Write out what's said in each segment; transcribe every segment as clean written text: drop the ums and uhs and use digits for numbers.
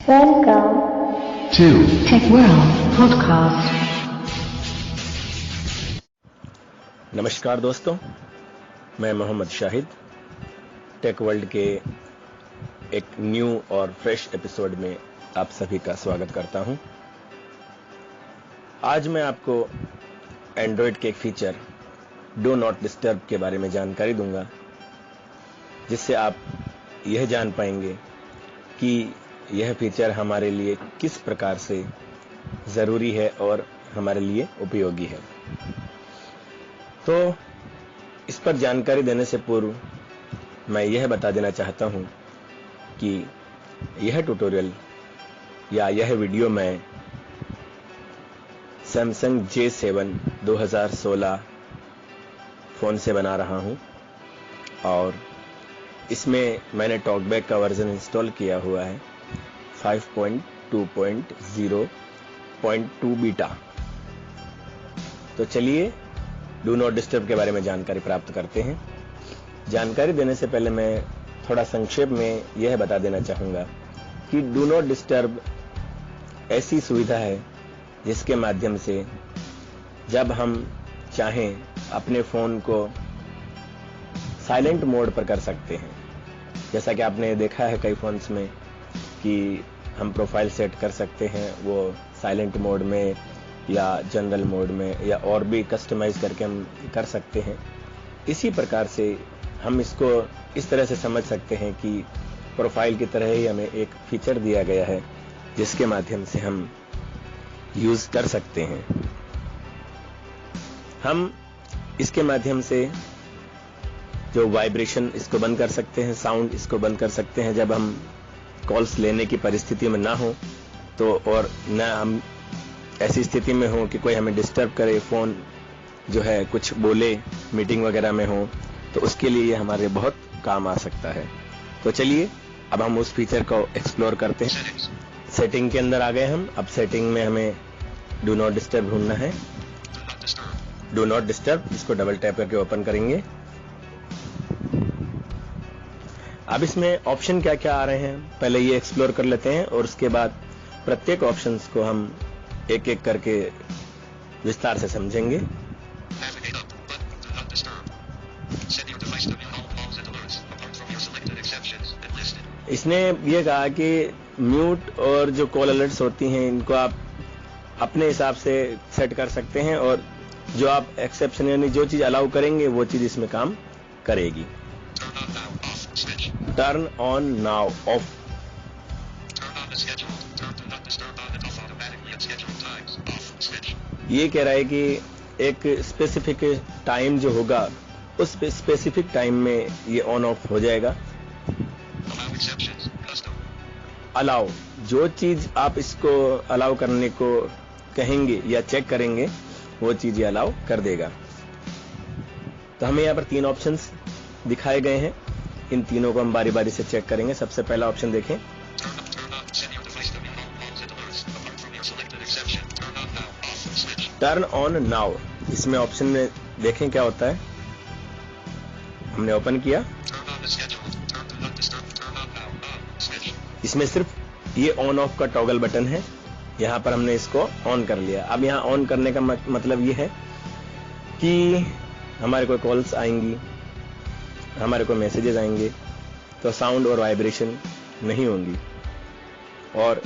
Welcome to Tech World Podcast. नमस्कार दोस्तों, मैं मोहम्मद शाहिद टेक वर्ल्ड के एक न्यू और फ्रेश एपिसोड में आप सभी का स्वागत करता हूं। आज मैं आपको एंड्रॉयड के एक फीचर डू नॉट डिस्टर्ब के बारे में जानकारी दूंगा, जिससे आप यह जान पाएंगे कि यह फीचर हमारे लिए किस प्रकार से जरूरी है और हमारे लिए उपयोगी है। तो इस पर जानकारी देने से पूर्व मैं यह बता देना चाहता हूं कि यह ट्यूटोरियल या यह वीडियो मैं सैमसंग J7 2016 फोन से बना रहा हूं और इसमें मैंने टॉकबैक का वर्जन इंस्टॉल किया हुआ है 5.2.0.2 बीटा। तो चलिए डू नॉट डिस्टर्ब के बारे में जानकारी प्राप्त करते हैं। जानकारी देने से पहले मैं थोड़ा संक्षेप में यह बता देना चाहूंगा कि डू नॉट डिस्टर्ब ऐसी सुविधा है जिसके माध्यम से जब हम चाहें अपने फोन को साइलेंट मोड पर कर सकते हैं। जैसा कि आपने देखा है कई फोन्स में कि हम प्रोफाइल सेट कर सकते हैं वो साइलेंट मोड में या जनरल मोड में या और भी कस्टमाइज करके हम कर सकते हैं। इसी प्रकार से हम इसको इस तरह से समझ सकते हैं कि प्रोफाइल की तरह ही हमें एक फीचर दिया गया है जिसके माध्यम से हम यूज कर सकते हैं। हम इसके माध्यम से जो वाइब्रेशन इसको बंद कर सकते हैं, साउंड इसको बंद कर सकते हैं जब हम कॉल्स लेने की परिस्थिति में ना हो तो, और न हम ऐसी स्थिति में हो कि कोई हमें डिस्टर्ब करे, फोन जो है कुछ बोले, मीटिंग वगैरह में हो, तो उसके लिए ये हमारे बहुत काम आ सकता है। तो चलिए अब हम उस फीचर को एक्सप्लोर करते हैं। सेटिंग के अंदर आ गए हम। अब सेटिंग में हमें डू नॉट डिस्टर्ब ढूंढना है। डू नॉट डिस्टर्ब, इसको डबल टैप करके ओपन करेंगे। अब इसमें ऑप्शन क्या क्या आ रहे हैं पहले ये एक्सप्लोर कर लेते हैं और उसके बाद प्रत्येक ऑप्शंस को हम एक एक करके विस्तार से समझेंगे। इसने ये कहा कि म्यूट और जो कॉल अलर्ट्स होती हैं इनको आप अपने हिसाब से सेट कर सकते हैं और जो आप एक्सेप्शन यानी जो चीज अलाउ करेंगे वो चीज इसमें काम करेगी। टर्न ऑन नाउ ऑफ, ये कह रहा है कि एक स्पेसिफिक टाइम जो होगा उस स्पेसिफिक टाइम में ये ऑन ऑफ हो जाएगा। अलाउ, जो चीज आप इसको अलाउ करने को कहेंगे या चेक करेंगे वो चीज ये अलाउ कर देगा। तो हमें यहाँ पर तीन ऑप्शंस दिखाए गए हैं, इन तीनों को हम बारी बारी से चेक करेंगे। सबसे पहला ऑप्शन देखें, टर्न ऑन नाउ। इसमें ऑप्शन में देखें क्या होता है। हमने ओपन किया, इसमें सिर्फ ये ऑन ऑफ का टॉगल बटन है, यहां पर हमने इसको ऑन कर लिया। अब यहां ऑन करने का मतलब ये है कि हमारे कोई कॉल्स आएंगी, हमारे को मैसेजेस आएंगे तो साउंड और वाइब्रेशन नहीं होंगी और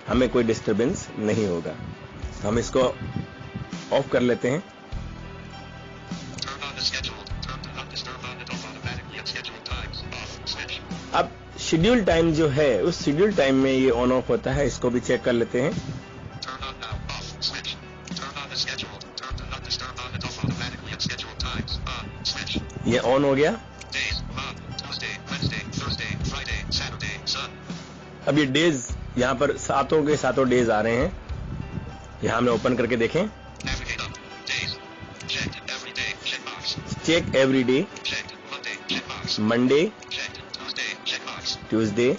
हमें कोई डिस्टरबेंस नहीं होगा। तो हम इसको ऑफ कर लेते हैं। अब शेड्यूल टाइम जो है उस शेड्यूल टाइम में ये ऑन ऑफ होता है, इसको भी चेक कर लेते हैं। ये ऑन हो गया। अब ये डेज यहाँ पर सातों के सातों डेज आ रहे हैं। यहाँ हमने ओपन करके देखें, check every day, Monday, Tuesday,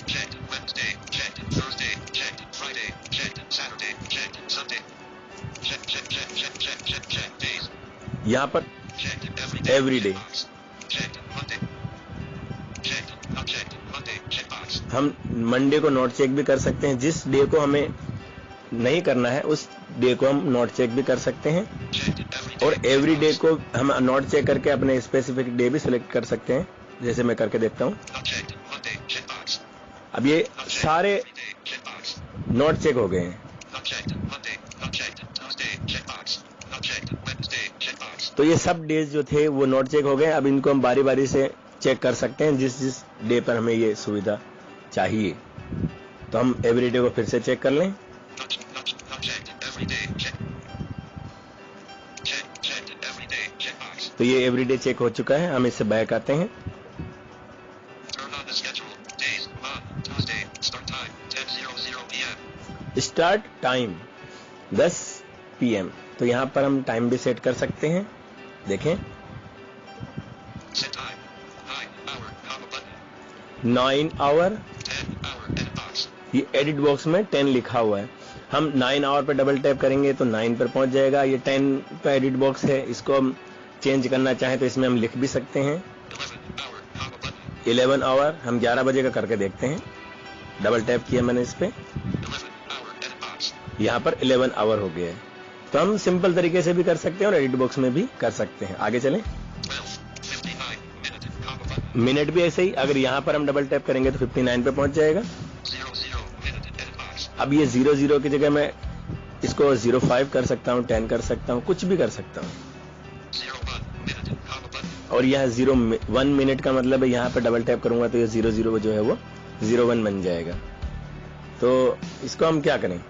यहाँ पर एवरी डे हम मंडे को नोट चेक भी कर सकते हैं। जिस डे को हमें नहीं करना है उस डे को हम नोट चेक भी कर सकते हैं, और एवरी डे को हम नोट चेक करके अपने स्पेसिफिक डे भी सिलेक्ट कर सकते हैं, जैसे मैं करके देखता हूं। अब ये सारे नोट चेक हो गए हैं। तो ये सब डेज जो थे वो नोट चेक हो गए। अब इनको हम बारी बारी से चेक कर सकते हैं जिस जिस डे पर हमें ये सुविधा चाहिए। तो हम एवरी डे को फिर से चेक कर लें। तो ये एवरीडे चेक हो चुका है। हम इससे बैक आते हैं। Start time 10 PM। तो यहाँ पर हम टाइम भी सेट कर सकते हैं। देखें 9 आवर, ये एडिट बॉक्स में 10 लिखा हुआ है। हम 9 आवर पर डबल टैप करेंगे तो 9 पर पहुंच जाएगा। ये 10 का एडिट बॉक्स है, इसको हम चेंज करना चाहें तो इसमें हम लिख भी सकते हैं 11 आवर। हम 11 बजे का करके देखते हैं। डबल टैप किया मैंने इस पे, यहाँ पर 11 आवर हो गया है। तो हम सिंपल तरीके से भी कर सकते हैं और एडिट बॉक्स में भी कर सकते हैं। आगे चलें। मिनट भी ऐसे ही, अगर यहाँ पर हम डबल टैप करेंगे तो 59 पे पहुंच जाएगा। अब ये 00 की जगह मैं इसको 05 कर सकता हूँ, 10 कर सकता हूँ, कुछ भी कर सकता हूँ। और यह 01 मिनट का मतलब है, यहाँ पर डबल टैप करूंगा तो ये 00 जो है वो 01 बन जाएगा। तो इसको हम क्या करें,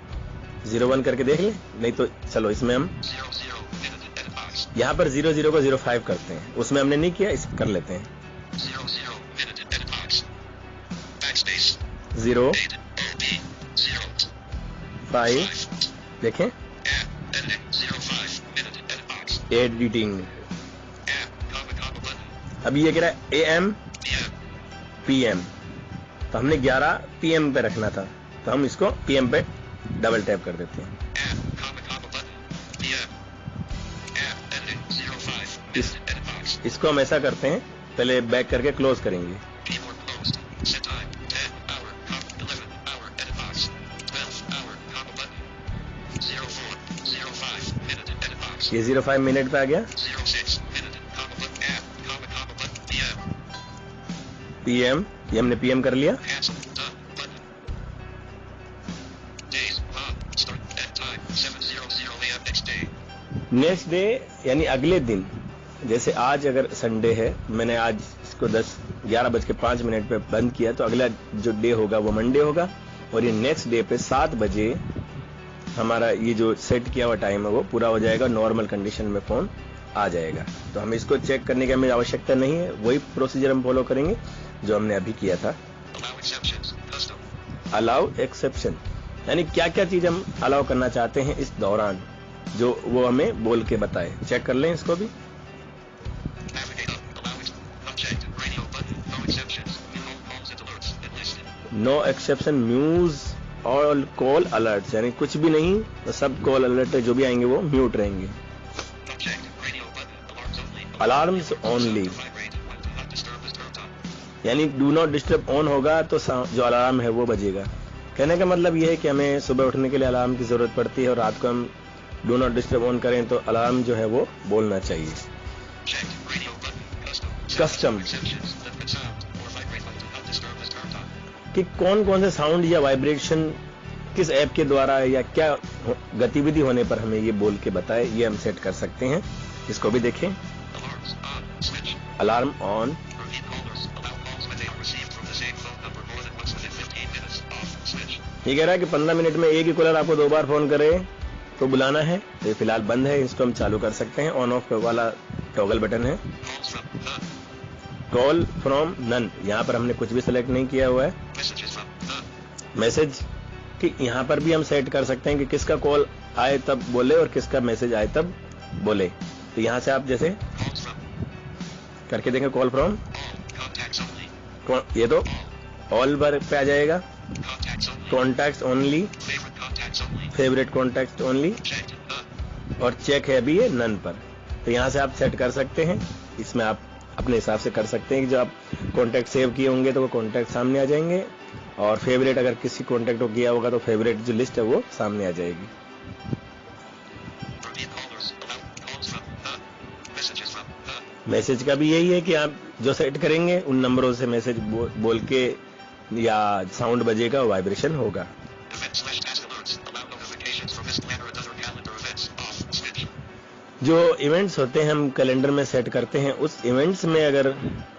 01 करके देख लें। नहीं तो चलो इसमें हम यहाँ पर 00 को 05 करते हैं। उसमें हमने नहीं किया, इस कर लेते हैं 05। देखें एडिटिंग। अब ये कह रहा है AM PM, तो हमने 11 PM पे रखना था, तो हम इसको PM पे डबल टैप कर देते हैं। इसको हम ऐसा करते हैं, पहले बैक करके क्लोज करेंगे। ये 05 मिनट पे आ गया। PM, ये हमने PM कर लिया। नेक्स्ट डे यानी अगले दिन, जैसे आज अगर संडे है, मैंने आज इसको 11:05 पे बंद किया, तो अगला जो डे होगा वो मंडे होगा। और ये नेक्स्ट डे पे 7 बजे हमारा ये जो सेट किया हुआ टाइम है वो पूरा हो जाएगा, नॉर्मल कंडीशन में फोन आ जाएगा। तो हमें इसको चेक करने की हमें आवश्यकता नहीं है, वही प्रोसीजर हम फॉलो करेंगे जो हमने अभी किया था। अलाउ एक्सेप्शन, यानी क्या क्या चीज हम अलाउ करना चाहते हैं इस दौरान, जो वो हमें बोल के बताए। चेक कर लें इसको भी। नो एक्सेप्शन, म्यूज और कॉल अलर्ट, यानी कुछ भी नहीं, तो सब कॉल अलर्ट जो भी आएंगे वो म्यूट रहेंगे। अलार्म्स ओनली, यानी डू नॉट डिस्टर्ब ऑन होगा तो जो अलार्म है वो बजेगा। कहने का मतलब ये है कि हमें सुबह उठने के लिए अलार्म की जरूरत पड़ती है और रात को हम डू नॉट डिस्टर्ब ऑन करें तो अलार्म जो है वो बोलना चाहिए। कस्टम, कि कौन कौन से साउंड या वाइब्रेशन किस ऐप के द्वारा या क्या गतिविधि होने पर हमें ये बोल के बताए, ये हम सेट कर सकते हैं। इसको भी देखें। अलार्म ऑन, ये कह रहा है कि 15 मिनट में एक ही कॉलर आपको 2 बार फोन करे तो बुलाना है। तो ये फिलहाल बंद है, इसको हम चालू कर सकते हैं। ऑन ऑफ वाला टॉगल बटन है। कॉल फ्रॉम नन, यहाँ पर हमने कुछ भी सिलेक्ट नहीं किया हुआ है। मैसेज, कि यहाँ पर भी हम सेट कर सकते हैं कि किसका कॉल आए तब बोले और किसका मैसेज आए तब बोले। तो यहाँ से आप जैसे करके देखें, कॉल फ्रॉम, ये तो ऑल पर पे आ जाएगा। Contacts only, favourite contact only, और चेक है अभी ये नन पर। तो यहाँ से आप सेट कर सकते हैं। इसमें आप अपने हिसाब से कर सकते हैं कि जो आप कॉन्टैक्ट सेव किए होंगे तो वो कॉन्टैक्ट सामने आ जाएंगे, और फेवरेट अगर किसी कॉन्टैक्ट को किया होगा तो फेवरेट जो लिस्ट है वो सामने आ जाएगी। मैसेज का भी यही है कि आप जो सेट करेंगे उन नंबरों से मैसेज बोल के या साउंड बजेगा, वाइब्रेशन होगा। जो इवेंट्स होते हैं हम कैलेंडर में सेट करते हैं, उस इवेंट्स में अगर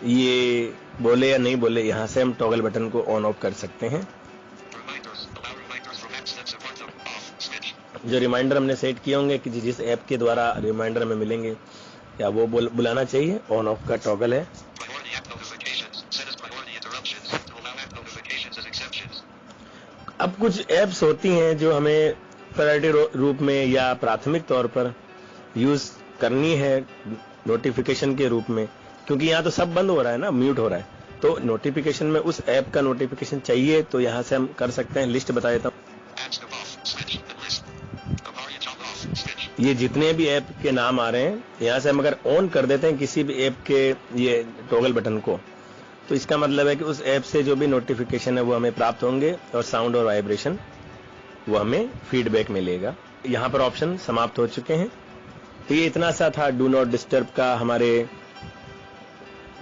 ये बोले या नहीं बोले, यहाँ से हम टॉगल बटन को ऑन ऑफ कर सकते हैं। जो रिमाइंडर हमने सेट किए होंगे कि जिस ऐप के द्वारा रिमाइंडर हमें मिलेंगे या वो बुलाना चाहिए, ऑन ऑफ का टॉगल है। अब कुछ ऐप्स होती हैं जो हमें प्रायोरिटी रूप में या प्राथमिक तौर पर यूज करनी है नोटिफिकेशन के रूप में, क्योंकि यहाँ तो सब बंद हो रहा है ना, म्यूट हो रहा है, तो नोटिफिकेशन में उस ऐप का नोटिफिकेशन चाहिए तो यहाँ से हम कर सकते हैं। लिस्ट बता देता हूँ, ये जितने भी ऐप के नाम आ रहे हैं यहाँ से हम अगर ऑन कर देते हैं किसी भी ऐप के ये टॉगल बटन को, तो इसका मतलब है कि उस ऐप से जो भी नोटिफिकेशन है वो हमें प्राप्त होंगे और साउंड और वाइब्रेशन वो हमें फीडबैक मिलेगा। यहाँ पर ऑप्शन समाप्त हो चुके हैं। तो ये इतना सा था डू नॉट डिस्टर्ब का हमारे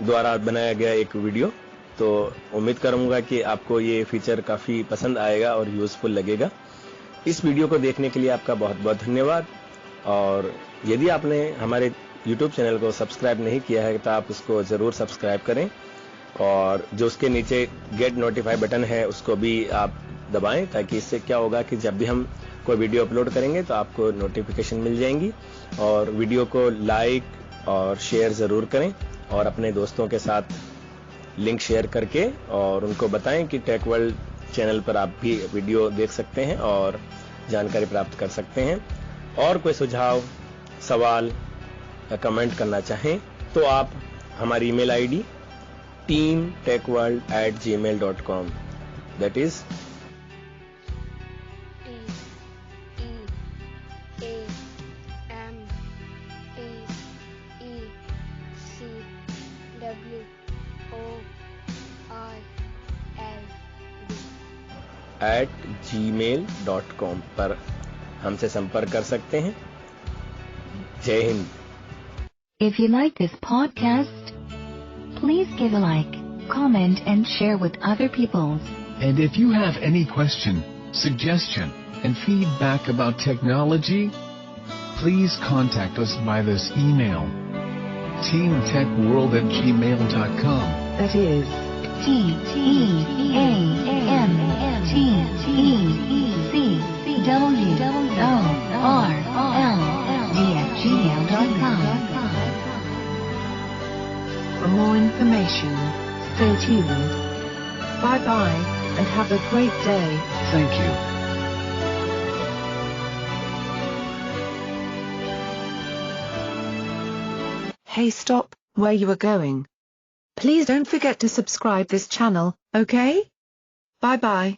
द्वारा बनाया गया एक वीडियो। तो उम्मीद करूंगा कि आपको ये फीचर काफी पसंद आएगा और यूजफुल लगेगा। इस वीडियो को देखने के लिए आपका बहुत बहुत धन्यवाद, और यदि आपने हमारे YouTube चैनल को सब्सक्राइब नहीं किया है तो आप उसको जरूर सब्सक्राइब करें, और जो उसके नीचे गेट नोटिफाई बटन है उसको भी आप दबाएं, ताकि इससे क्या होगा कि जब भी हम कोई वीडियो अपलोड करेंगे तो आपको नोटिफिकेशन मिल जाएंगी। और वीडियो को लाइक और शेयर जरूर करें, और अपने दोस्तों के साथ लिंक शेयर करके और उनको बताएं कि टेक वर्ल्ड चैनल पर आप भी वीडियो देख सकते हैं और जानकारी प्राप्त कर सकते हैं। और कोई सुझाव, सवाल या कमेंट करना चाहें तो आप हमारी email ID teamtechworld@gmail.com, that is @gmail.com पर हमसे संपर्क कर सकते हैं। जय Hind. If you like this podcast, please give a like, comment and share with other people. And if you have any question, suggestion, and feedback about technology, please contact us by this email: teamtechworld@gmail.com. That is teamtechworld@gmail.com. For more information, stay tuned. Bye bye, and have a great day. Thank you. Hey, stop where you are going. Please don't forget to subscribe this channel, okay? Bye bye.